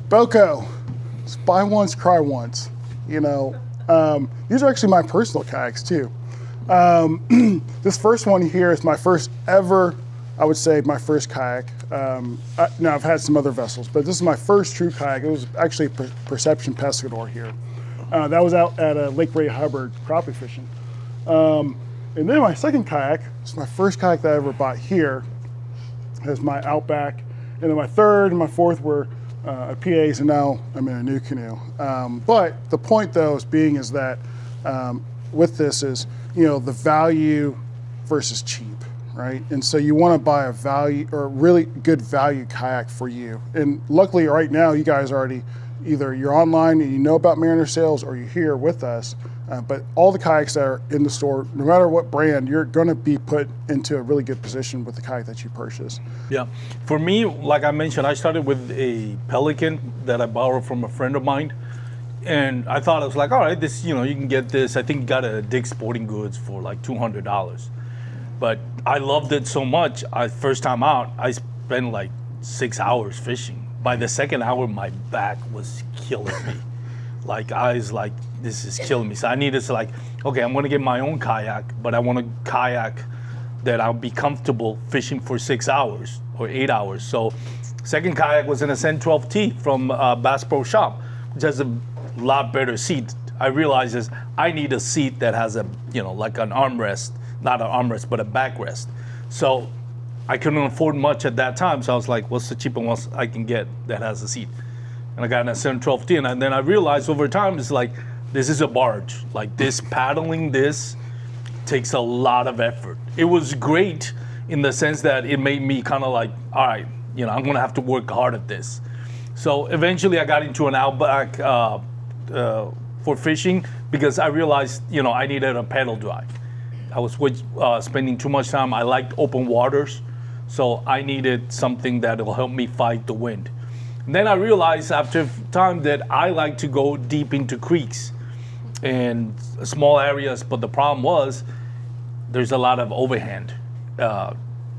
BOCO, it's buy once, cry once. You know, these are actually my personal kayaks too. This first one here is my first ever, I would say my first kayak. Now I've had some other vessels, but this is my first true kayak. It was actually a Perception Pescador here. That was out at Lake Ray Hubbard crappie fishing. And then my second kayak, it's my first kayak that I ever bought here, has my Outback. And then my third and my fourth were PAs, and now I'm in a new canoe. But the point though is that with this is, you know, the value versus cheap, right? And so you want to buy a value or a really good value kayak for you. And luckily right now you guys already, either you're online and you know about Mariner sales or you're here with us. But all the kayaks that are in the store, no matter what brand, you're going to be put into a really good position with the kayak that you purchase. Yeah. For me, like I mentioned, I started with a Pelican that I borrowed from a friend of mine. And I thought, I was like, all right, this, you know, you can get this. I think got a Dick's Sporting Goods for like $200. But I loved it so much. First time out, I spent like 6 hours fishing. By the second hour, my back was killing me. Like, I was like, this is killing me. So I needed to like, okay, I'm gonna get my own kayak, but I want a kayak that I'll be comfortable fishing for 6 hours or 8 hours. So second kayak was an Ascent 12T from Bass Pro Shop, which has a lot better seat. I realized is I need a seat that has a, you know, like an armrest, not an armrest, but a backrest. So I couldn't afford much at that time. So I was like, what's the cheapest one I can get that has a seat? And I got an Ascent 12T, and then I realized over time, it's like, this is a barge. Like this, paddling this takes a lot of effort. It was great in the sense that it made me kind of like, all right, you know, I'm gonna have to work hard at this. So eventually I got into an Outback for fishing because I realized, you know, I needed a pedal drive. I was spending too much time. I liked open waters, so I needed something that will help me fight the wind. And then I realized after time that I like to go deep into creeks and small areas, but the problem was there's a lot of overhand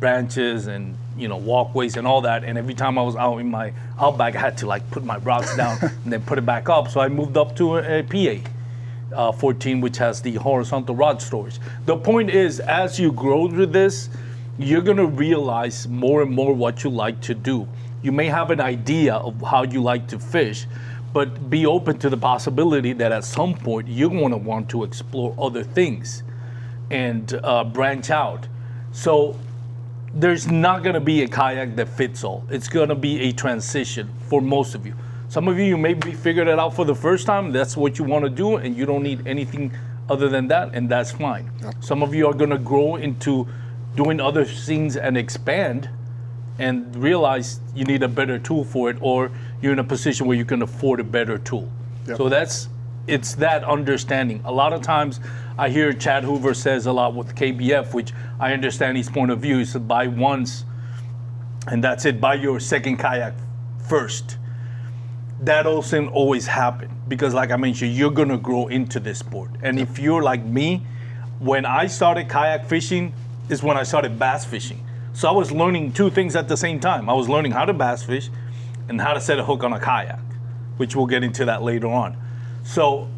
branches and, you know, walkways and all that. And every time I was out in my Outback, I had to like put my rocks down and then put it back up. So I moved up to a PA 14, which has the horizontal rod storage. The point is, as you grow with this, you're gonna realize more and more what you like to do. You may have an idea of how you like to fish, but be open to the possibility that at some point you're going to want to explore other things and branch out. So there's not going to be a kayak that fits all. It's going to be a transition for most of you. Some of you may be figured it out for the first time. That's what you want to do, and you don't need anything other than that, and that's fine. Yep. Some of you are going to grow into doing other things and expand and realize you need a better tool for it, or you're in a position where you can afford a better tool. Yep. So it's that understanding. A lot of times I hear Chad Hoover says a lot with KBF, which I understand his point of view. He said buy once and that's it. Buy your second kayak first. That doesn't always happen because like I mentioned, you're gonna grow into this sport. And if you're like me, when I started kayak fishing is when I started bass fishing. So I was learning two things at the same time. I was learning how to bass fish and how to set a hook on a kayak, which we'll get into that later on. So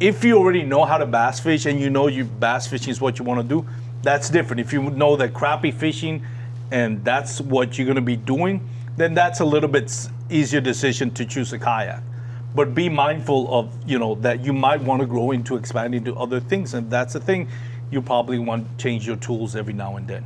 if you already know how to bass fish and you know you bass fishing is what you want to do, that's different. If you know that crappie fishing and that's what you're going to be doing, then that's a little bit easier decision to choose a kayak. But be mindful of, you know, that you might want to grow into expanding to other things. And that's the thing, you probably want to change your tools every now and then.